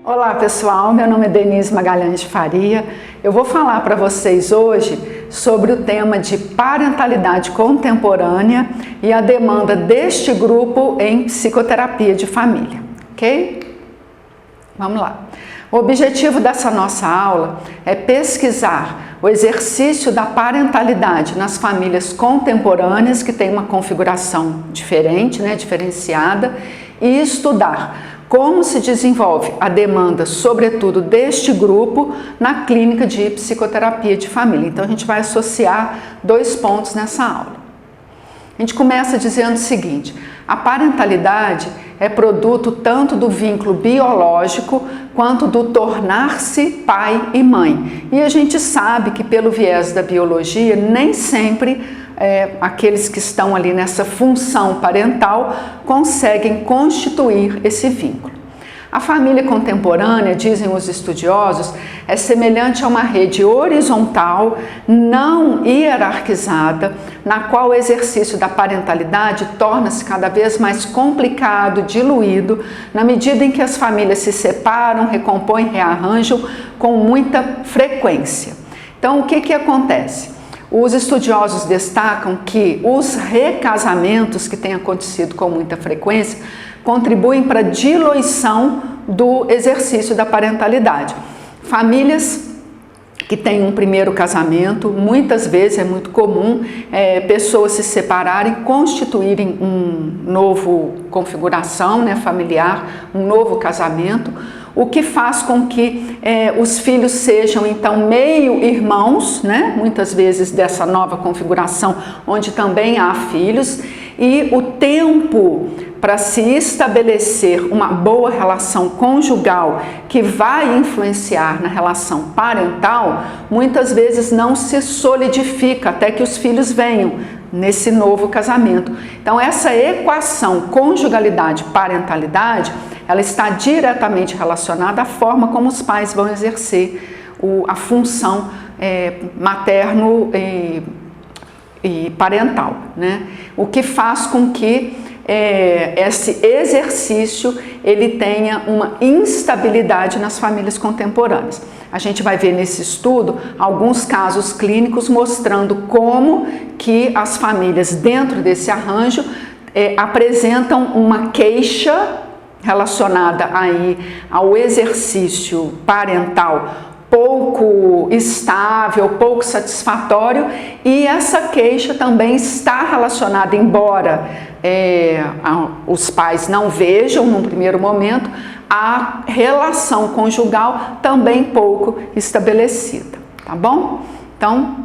Olá pessoal, meu nome é Denise Magalhães de Faria. Eu vou falar para vocês hoje sobre o tema de parentalidade contemporânea e a demanda deste grupo em psicoterapia de família, ok? Vamos lá. O objetivo dessa nossa aula é pesquisar o exercício da parentalidade nas famílias contemporâneas que têm uma configuração diferente, diferenciada, e estudar como se desenvolve a demanda, sobretudo deste grupo, na clínica de psicoterapia de família. Então a gente vai associar dois pontos nessa aula. A gente começa dizendo o seguinte: a parentalidade é produto tanto do vínculo biológico quanto do tornar-se pai e mãe. E a gente sabe que pelo viés da biologia, nem sempre aqueles que estão ali nessa função parental conseguem constituir esse vínculo. A família contemporânea, dizem os estudiosos, é semelhante a uma rede horizontal, não hierarquizada, na qual o exercício da parentalidade torna-se cada vez mais complicado, diluído, na medida em que as famílias se separam, recompõem, rearranjam com muita frequência. Então, o que acontece? Os estudiosos destacam que os recasamentos que têm acontecido com muita frequência contribuem para a diluição do exercício da parentalidade. Famílias que têm um primeiro casamento, muitas vezes é muito comum pessoas se separarem, constituírem um novo configuração familiar, um novo casamento, o que faz com que os filhos sejam então meio-irmãos, muitas vezes dessa nova configuração, onde também há filhos, e o tempo para se estabelecer uma boa relação conjugal que vai influenciar na relação parental, muitas vezes não se solidifica até que os filhos venham nesse novo casamento. Então essa equação conjugalidade-parentalidade, ela está diretamente relacionada à forma como os pais vão exercer a função materno e parental, O que faz com que esse exercício ele tenha uma instabilidade nas famílias contemporâneas. A gente vai ver nesse estudo alguns casos clínicos mostrando como que as famílias dentro desse arranjo apresentam uma queixa relacionada aí ao exercício parental pouco estável, pouco satisfatório, e essa queixa também está relacionada, embora os pais não vejam num primeiro momento, a relação conjugal também pouco estabelecida, tá bom? Então,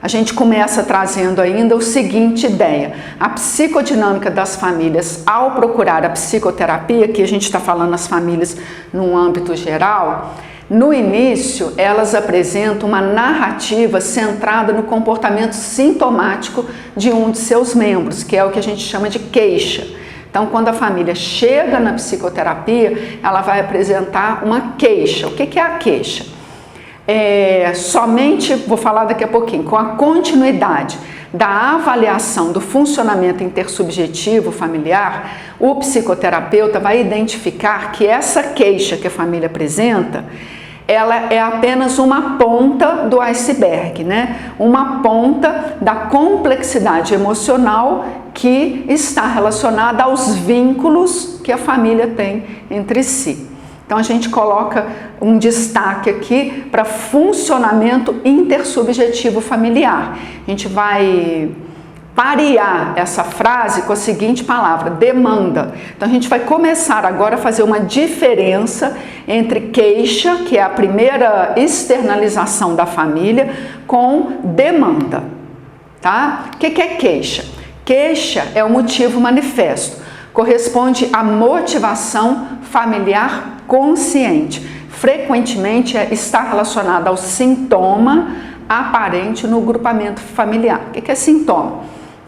a gente começa trazendo ainda o seguinte ideia: a psicodinâmica das famílias ao procurar a psicoterapia, que a gente está falando as famílias num âmbito geral, no início elas apresentam uma narrativa centrada no comportamento sintomático de um de seus membros, que é o que a gente chama de queixa. Então, quando a família chega na psicoterapia, ela vai apresentar uma queixa. O que é a queixa? Somente, vou falar daqui a pouquinho, com a continuidade da avaliação do funcionamento intersubjetivo familiar, o psicoterapeuta vai identificar que essa queixa que a família apresenta, ela é apenas uma ponta do iceberg, Uma ponta da complexidade emocional que está relacionada aos vínculos que a família tem entre si. Então a gente coloca um destaque aqui para funcionamento intersubjetivo familiar. A gente vai parear essa frase com a seguinte palavra: demanda. Então a gente vai começar agora a fazer uma diferença entre queixa, que é a primeira externalização da família, com demanda, tá? O que é queixa? Queixa é o motivo manifesto, corresponde à motivação familiar consciente. Frequentemente está relacionada ao sintoma aparente no grupamento familiar. O que é sintoma?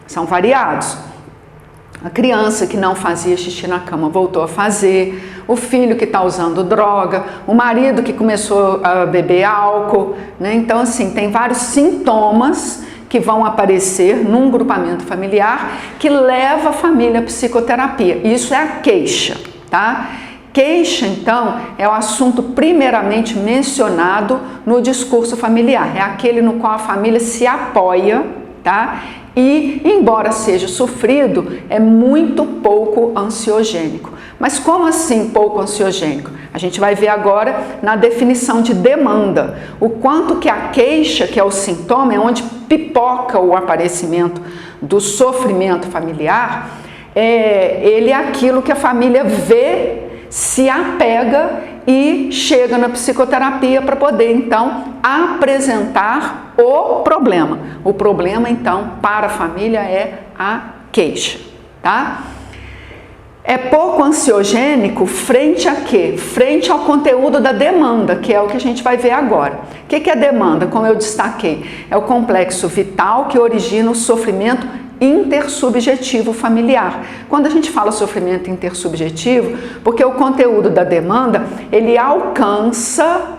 São variados. A criança que não fazia xixi na cama voltou a fazer, o filho que está usando droga, o marido que começou a beber álcool, Então, assim, tem vários sintomas que vão aparecer num grupamento familiar que leva a família à psicoterapia. Isso é a queixa, tá? queixa, então, é o assunto primeiramente mencionado no discurso familiar. É aquele no qual a família se apoia, tá? E, embora seja sofrido, é muito pouco ansiogênico. Mas como assim pouco ansiogênico? A gente vai ver agora na definição de demanda. O quanto que a queixa, que é o sintoma, é onde pipoca o aparecimento do sofrimento familiar, ele é aquilo que a família vê, se apega e chega na psicoterapia para poder, então, apresentar o problema. O problema, então, para a família é a queixa, tá? É pouco ansiogênico frente a quê? Frente ao conteúdo da demanda, que é o que a gente vai ver agora. O que é demanda? Como eu destaquei, é o complexo vital que origina o sofrimento intersubjetivo familiar. Quando a gente fala sofrimento intersubjetivo, porque o conteúdo da demanda, ele alcança,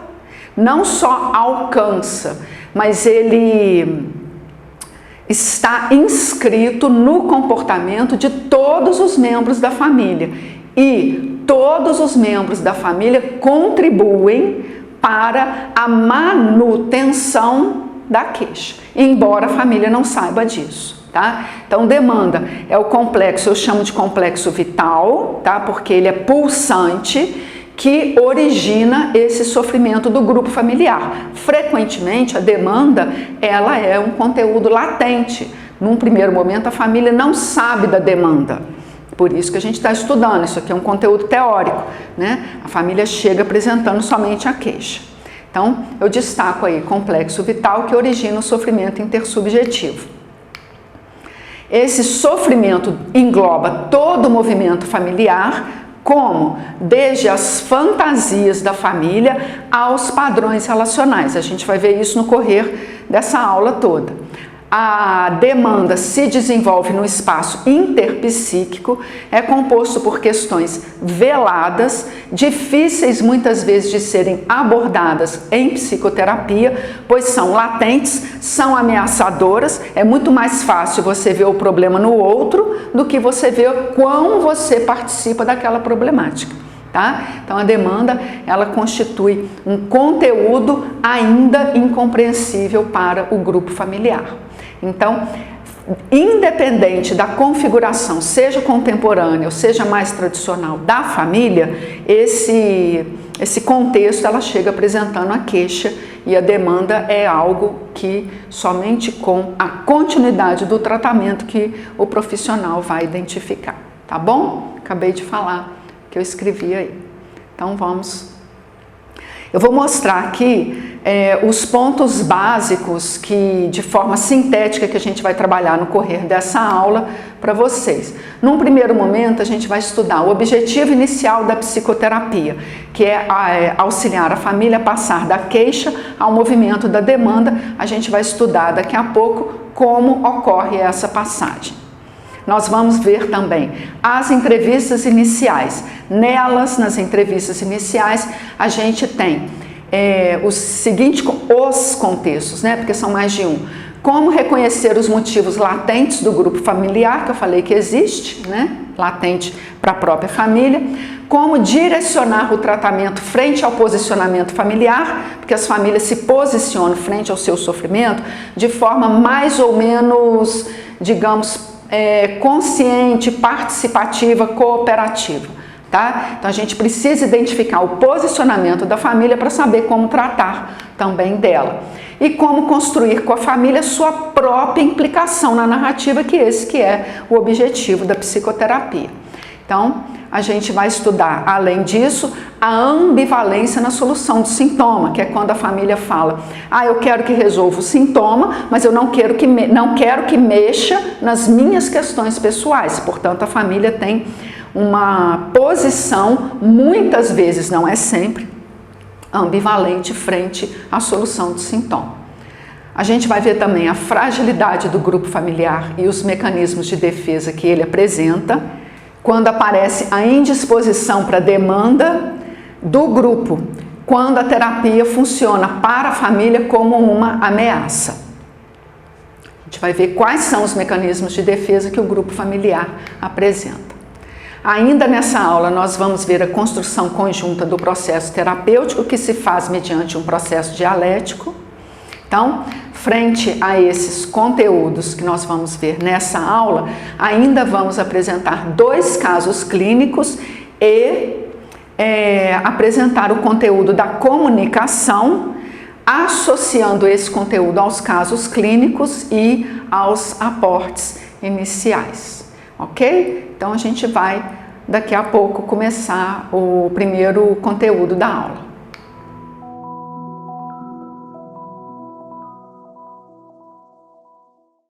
não só alcança, mas ele está inscrito no comportamento de todos os membros da família. E todos os membros da família contribuem para a manutenção da queixa, embora a família não saiba disso. Tá? Então, demanda é o complexo, eu chamo de complexo vital, tá? Porque ele é pulsante, que origina esse sofrimento do grupo familiar. Frequentemente, a demanda, ela é um conteúdo latente. Num primeiro momento, a família não sabe da demanda. Por isso que a gente está estudando, isso aqui é um conteúdo teórico, né? A família chega apresentando somente a queixa. Então, eu destaco aí complexo vital que origina o sofrimento intersubjetivo. Esse sofrimento engloba todo o movimento familiar, como desde as fantasias da família aos padrões relacionais. A gente vai ver isso no correr dessa aula toda. A demanda se desenvolve no espaço interpsíquico, é composto por questões veladas, difíceis muitas vezes de serem abordadas em psicoterapia, pois são latentes, são ameaçadoras. É muito mais fácil você ver o problema no outro do que você ver quão você participa daquela problemática. Tá? Então a demanda, ela constitui um conteúdo ainda incompreensível para o grupo familiar. Então, independente da configuração, seja contemporânea ou seja mais tradicional da família, esse contexto ela chega apresentando a queixa, e a demanda é algo que somente com a continuidade do tratamento que o profissional vai identificar. Tá bom? Acabei de falar que eu escrevi aí. Então eu vou mostrar aqui os pontos básicos que, de forma sintética, que a gente vai trabalhar no correr dessa aula para vocês. Num primeiro momento, a gente vai estudar o objetivo inicial da psicoterapia, que é auxiliar a família a passar da queixa ao movimento da demanda. A gente vai estudar daqui a pouco como ocorre essa passagem. Nós vamos ver também as entrevistas iniciais. Nas entrevistas iniciais, a gente tem os contextos, né? Porque são mais de um. Como reconhecer os motivos latentes do grupo familiar, que eu falei que existe, né? Latente para a própria família. Como direcionar o tratamento frente ao posicionamento familiar, porque as famílias se posicionam frente ao seu sofrimento de forma mais ou menos, digamos, consciente, participativa, cooperativa. Tá? Então a gente precisa identificar o posicionamento da família para saber como tratar também dela. E como construir com a família sua própria implicação na narrativa, que esse que é o objetivo da psicoterapia. Então, a gente vai estudar, além disso, a ambivalência na solução do sintoma, que é quando a família fala: eu quero que resolva o sintoma, mas eu não quero que mexa nas minhas questões pessoais. Portanto, a família tem uma posição, muitas vezes, não é sempre, ambivalente frente à solução do sintoma. A gente vai ver também a fragilidade do grupo familiar e os mecanismos de defesa que ele apresenta, quando aparece a indisposição para a demanda do grupo, quando a terapia funciona para a família como uma ameaça. A gente vai ver quais são os mecanismos de defesa que o grupo familiar apresenta. Ainda nessa aula nós vamos ver a construção conjunta do processo terapêutico que se faz mediante um processo dialético. Então, frente a esses conteúdos que nós vamos ver nessa aula, ainda vamos apresentar 2 casos clínicos e apresentar o conteúdo da comunicação, associando esse conteúdo aos casos clínicos e aos aportes iniciais, ok? Então a gente vai daqui a pouco começar o primeiro conteúdo da aula.